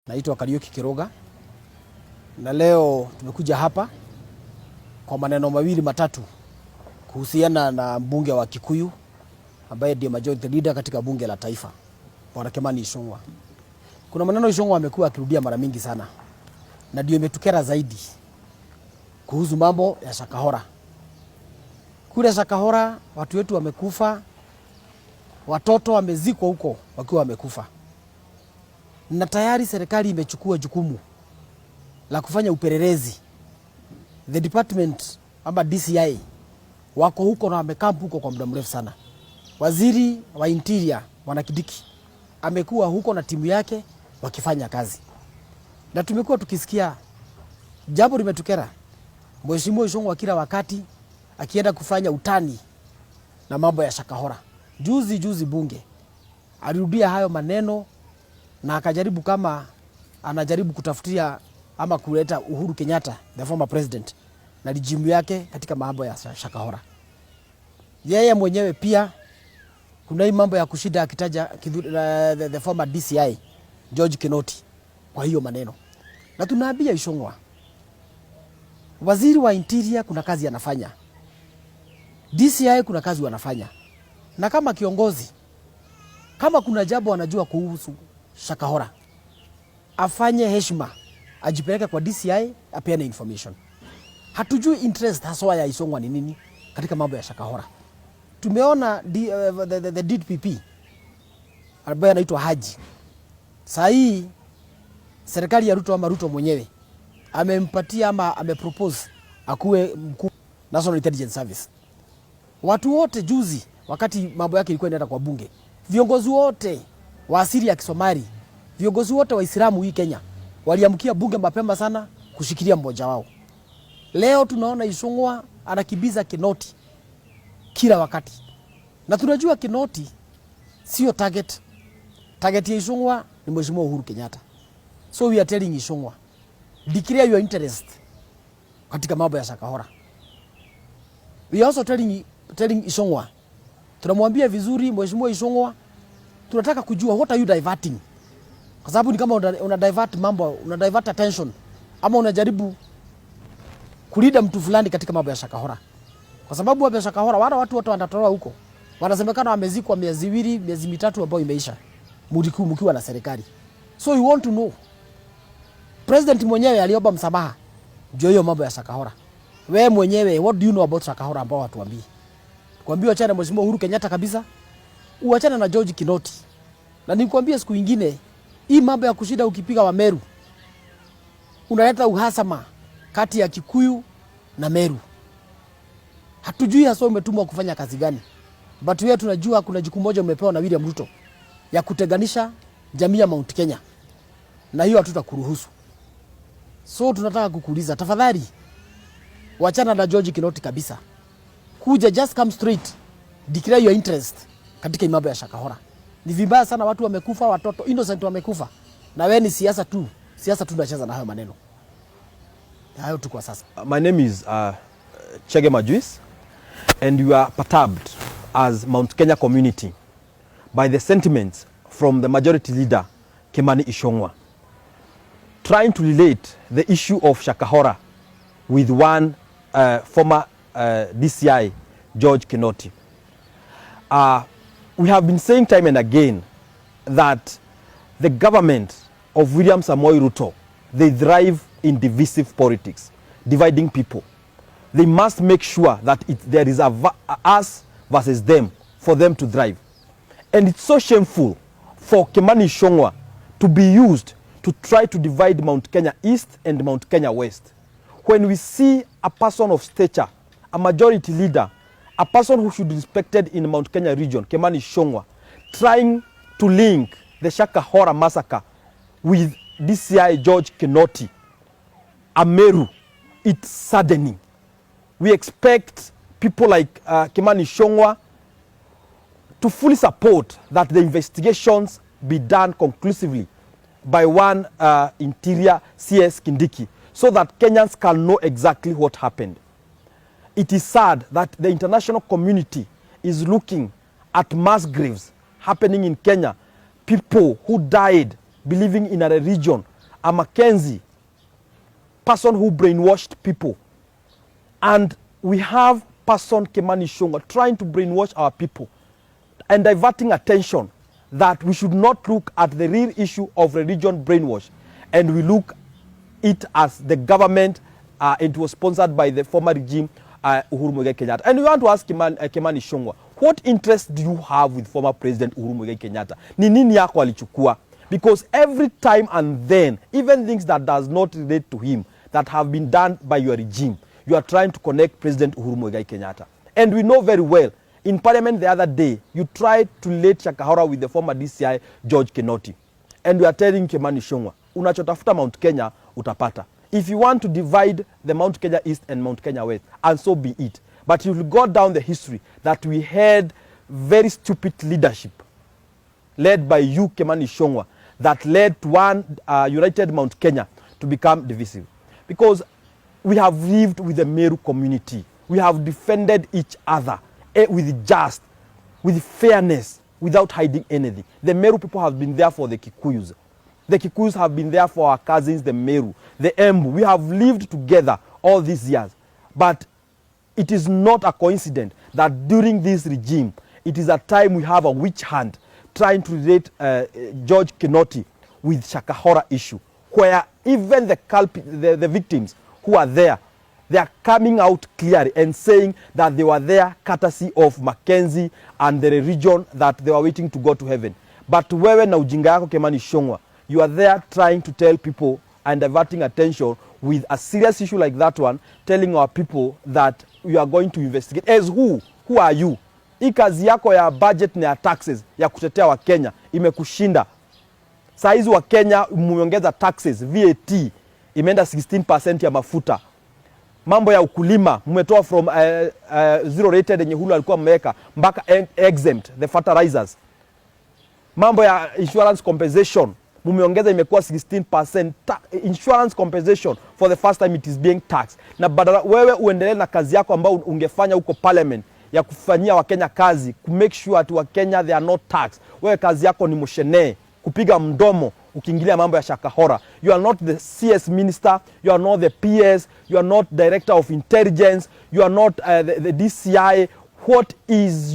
Naitwa Kariuki Kiroga na leo tumekuja hapa kwa maneno mawili matatu kuhusiana na mbunge wa Kikuyu ambaye ndiye majority leader katika bunge la taifa, Bwana Ichung'wa. Kuna maneno Ichung'wa amekuwa akirudia mara mingi sana na ndio imetukera zaidi kuhusu mambo ya Shakahola. Kule Shakahola watu wetu wamekufa, watoto wamezikwa huko wakiwa wamekufa. Na tayari serikali imechukua jukumu la kufanya upelelezi. The department ama DCI wako huko na wamekampu huko kwa muda mrefu sana. Waziri wa Interior Bwana Kindiki amekuwa huko na timu yake wakifanya kazi. Na tumekuwa tukisikia jambo limetukera. Mheshimiwa Ichung'wa kila wakati akienda kufanya utani na mambo ya Shakahola. Juzi bunge alirudia hayo maneno na akajaribu kama anajaribu kutafutia ama kuleta Uhuru Kenyatta, the former president, na rejimu yake katika mambo ya Shakahola. Yeye mwenyewe pia kuna hii mambo ya kushida akitaja the former DCI George Kinoti kwa hiyo maneno. Na tunaambia Ichung'wa, waziri wa Interior kuna kazi anafanya, DCI kuna kazi wanafanya, na kama kiongozi, kama kuna jambo anajua kuhusu Shakahola, afanye heshima, ajipeleke kwa DCI, apeane information. Hatujui interest haswa ya Ichung'wa ni nini katika mambo ya Shakahola. Tumeona the DPP ambaye anaitwa Haji. Saa hii serikali ya Ruto ama Ruto mwenyewe amempatia ama amepropose akuwe mkuu National Intelligence Service. Watu wote juzi wakati mambo yake ilikuwa inaenda kwa bunge, viongozi wote wa asili ya Kisomali, viongozi wote wa Islamu hii Kenya waliamkia bunge mapema sana kushikilia mmoja wao. Leo tunaona Ichung'wa anakibiza Kinoti kila wakati. Na tunajua Kinoti sio target. Target ya Ichung'wa ni Mheshimiwa Uhuru Kenyatta. So we are telling Ichung'wa, declare your interest katika mambo ya Shakahola. We are also telling Ichung'wa, tunamwambia vizuri Mheshimiwa Ichung'wa, tunataka kujua what are you diverting? Kwa sababu ni kama una divert mambo, una divert attention ama unajaribu kulida mtu fulani katika mambo ya Shakahola. Kwa sababu mambo ya Shakahola wale watu wote wanatolewa huko. Wanasemekana wamezikwa miezi 2, miezi 3 ambayo imeisha. Mkiwa na serikali. So you want to know. President mwenyewe aliomba msamaha juu hiyo mambo ya Shakahola. Wewe mwenyewe what do you know about Shakahola ambao watuambie? Kuambia achana Mheshimiwa Uhuru Kenyatta kabisa. Uachane na George Kinoti. Na nikwambie siku nyingine hii mambo ya kushida ukipiga wa Meru unaleta uhasama kati ya Kikuyu na Meru. Hatujui hasa umetumwa kufanya kazi gani. But wewe tunajua kuna jukumu moja umepewa na William Ruto ya kuteganisha jamii ya Mount Kenya. Na hiyo hatutakuruhusu. So tunataka kukuuliza tafadhali wachana na George Kinoti kabisa. Kuja just come straight. Declare your interest katika mambo ya Shakahola. Ni vibaya sana watu wamekufa, watoto innocent wamekufa. Na wewe ni siasa tu unacheza na hayo maneno. Hayo tu kwa sasa. My name is Chege Majuis, and we are perturbed as Mount Kenya community by the sentiments from the majority leader Kimani Ichung'wa trying to relate the issue of Shakahola with one former DCI George Kinoti. We have been saying time and again that the government of William Samoei Ruto, they thrive in divisive politics, dividing people. They must make sure that there is us versus them for them to thrive. And it's so shameful for Kimani Ichung'wa to be used to try to divide Mount Kenya East and Mount Kenya West. When we see a person of stature, a majority leader, a person who should be respected in Mount Kenya region, Kimani Ichung'wa, trying to link the Shakahola massacre with DCI George Kinoti, Ameru, it's saddening. We expect people like Kimani Ichung'wa to fully support that the investigations be done conclusively by one Interior CS Kindiki so that Kenyans can know exactly what happened. It is sad that the international community is looking at mass graves happening in Kenya, people who died believing in a religion a Mackenzie person who brainwashed people, and we have person Kimani Ichung'wa trying to brainwash our people and diverting attention that we should not look at the real issue of religion brainwash, and we look it as the government. It was sponsored by the former regime, Uhuru Kenyatta. And we want to ask Kimani Ichung'wa, what interest do you have with former President Uhuru Kenyatta? Ni nini yako alichukua? Because every time and then, even things that does not relate to him, that have been done by your regime, you are trying to connect President Uhuru Kenyatta. And we know very well, in Parliament the other day, you tried to relate Shakahola with the former DCI, George Kinoti. And we are telling Kimani Ichung'wa, unachotafuta Mount Kenya, utapata. If you want to divide the Mount Kenya East and Mount Kenya West, and so be it. But you will go down the history that we had very stupid leadership led by you, Kimani Ichung'wa, that led to one united Mount Kenya to become divisive. Because we have lived with the Meru community. We have defended each other with just, with fairness, without hiding anything. The Meru people have been there for the Kikuyus. The Kikuyus have been there for our cousins, the Meru, the Embu. We have lived together all these years. But it is not a coincidence that during this regime, it is a time we have a witch hunt trying to relate George Kinoti with Shakahola issue, where even the victims who are there, they are coming out clearly and saying that they were there courtesy of Mackenzie and the region that they were waiting to go to heaven. But wewe na ujinga yako Kimani Ichung'wa, you are there trying to tell people and diverting attention with a serious issue like that one, telling our people that you are going to investigate. As who? Who are you? Hii kazi yako ya budget na ya taxes ya kutetea wa Kenya imekushinda. Saa hizi wa Kenya mumeongeza taxes, VAT imeenda 16% ya mafuta. Mambo ya ukulima mmetoa from zero rated yenye Uhuru alikuwa mmeweka mpaka exempt the fertilizers. Mambo ya insurance compensation mumeongeza imekuwa 16%. Insurance compensation for the first time it is being taxed. Na badala wewe uendelee na kazi yako ambayo ungefanya huko parliament ya kufanyia Wakenya kazi, to make sure ati Wakenya they are not taxed. Wewe kazi yako ni mushene, kupiga mdomo ukiingilia mambo ya Shakahola. You are not the CS minister, you are not the PS, you are not director of intelligence, you are not the DCI. What is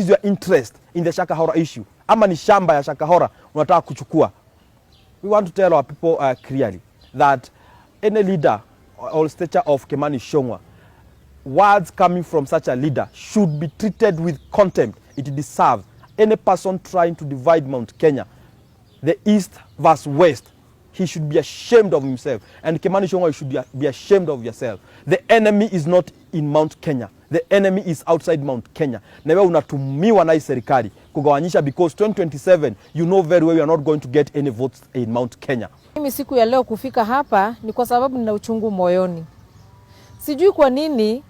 your interest in the Shakahola issue? Ama ni shamba ya Shakahola unataka kuchukua? We want to tell our people clearly that any leader or stature of Kimani Ichung'wa, words coming from such a leader should be treated with contempt it deserves. Any person trying to divide Mount Kenya, the east versus west, he should be ashamed of himself. And Kimani Ichung'wa, you should be ashamed of yourself. The enemy is not in Mount Kenya. The enemy is outside Mount Kenya. Na wewe unatumiwa na hii serikali kugawanyisha, because 2027 you know very well you are not going to get any votes in Mount Kenya. Mimi siku ya leo kufika hapa ni kwa sababu nina uchungu moyoni. Sijui kwa nini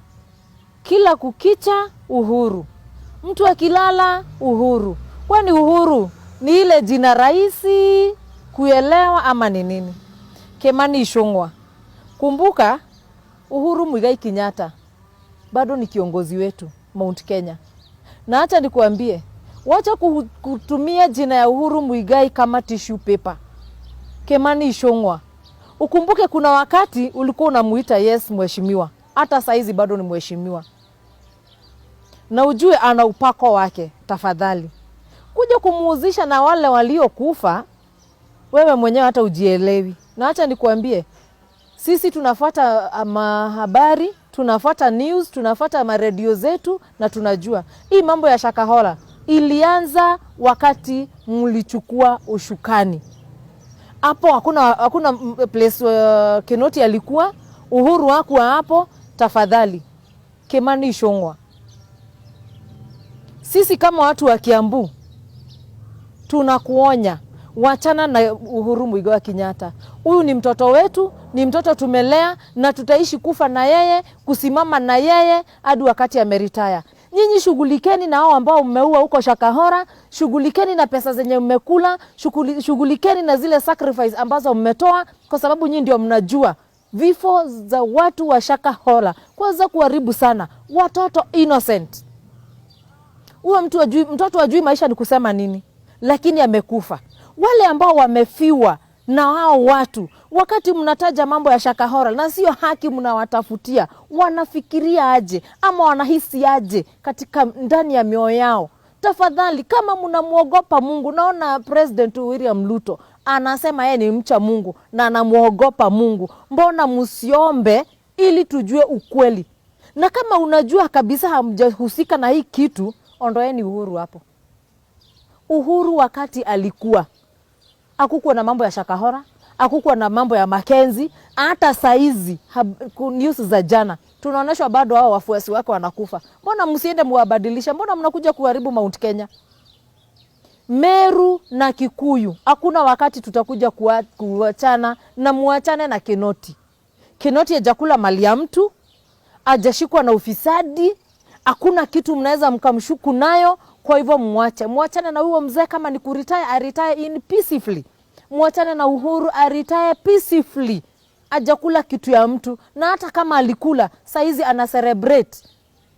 kila kukicha Uhuru. Mtu akilala Uhuru. Kwani Uhuru ni ile jina rahisi kuelewa ama ni nini? Kimani Ichung'wa. Kumbuka Uhuru Muigai Kenyatta bado ni kiongozi wetu Mount Kenya. Na acha nikuambie, wacha kutumia jina ya Uhuru Muigai kama tissue paper. Kimani Ichung'wa, ukumbuke kuna wakati ulikuwa unamuita yes mheshimiwa. Hata saizi bado ni mheshimiwa. Na ujue ana upako wake, tafadhali. Kuja kumuuzisha na wale waliokufa, wewe mwenyewe hata ujielewi. Na acha nikuambie, sisi tunafuata habari, tunafuata news, tunafuata maredio zetu na tunajua. Hii mambo ya Shakahola ilianza wakati mlichukua ushukani. Hapo hakuna place Kinoti alikuwa, Uhuru hakuwa hapo, tafadhali. Kimani Ichung'wa. Sisi kama watu wa Kiambu tunakuonya, wachana na Uhuru Muigai Kenyatta. Huyu ni mtoto wetu, ni mtoto tumelea na tutaishi kufa na yeye, kusimama na yeye hadi wakati ameretire. Nyinyi shughulikeni na hao ambao mmeua huko Shakahola, shughulikeni na pesa zenye mmekula, shughulikeni na zile sacrifice ambazo mmetoa, kwa sababu nyinyi ndio mnajua vifo za watu wa Shakahola kwanza kuharibu sana watoto innocent. Huyo mtoto ajui maisha ni kusema nini, lakini amekufa. Wale ambao wamefiwa na hao watu. Wakati mnataja mambo ya Shakahola na sio haki mnawatafutia, wanafikiria aje ama wanahisi aje katika ndani ya mioyo yao? Tafadhali, kama mnamuogopa Mungu, naona President William Ruto anasema yeye ni mcha Mungu na anamuogopa Mungu, mbona msiombe ili tujue ukweli? Na kama unajua kabisa hamjahusika na hii kitu, ondoeni Uhuru hapo. Uhuru wakati alikuwa hakukuwa na mambo ya Shakahola, hakukuwa na mambo ya Makenzi. Hata saizi news za jana tunaoneshwa bado hao wafuasi wake wanakufa. Mbona msiende muwabadilisha? Mbona mnakuja kuharibu Mount Kenya? Meru na Kikuyu, hakuna wakati tutakuja kuachana, na muachane na Kinoti. Kinoti hajakula mali ya mtu, hajashikwa na ufisadi, hakuna kitu mnaweza mkamshuku nayo. Kwa hivyo muachane na huo mzee. Kama ni kuretire, aretire in peacefully. Muachane na Uhuru, aretire peacefully. Hajakula kitu ya mtu, na hata kama alikula, saizi ana celebrate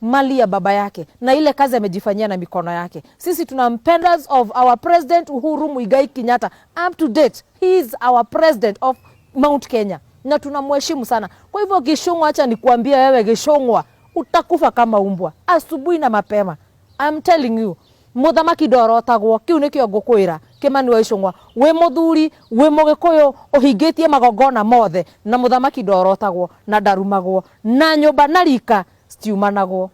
mali ya baba yake na ile kazi amejifanyia na mikono yake. Sisi tunampenda of our president Uhuru Muigai Kenyatta. Up to date, he is our president of Mount Kenya na tunamheshimu sana. Kwa hivyo Gishongwa, acha nikuambia wewe Gishongwa, utakufa kama umbwa asubuhi na mapema. I'm telling you, muthamaki ndorotagwo, kiu nikio ngukwira Kimani wa Ichung'wa, we muthuri we mugikuyu uhingitie magongona mothe, na muthamaki ndorotagwo na ndarumagwo na nyumba na rika stiumanagwo.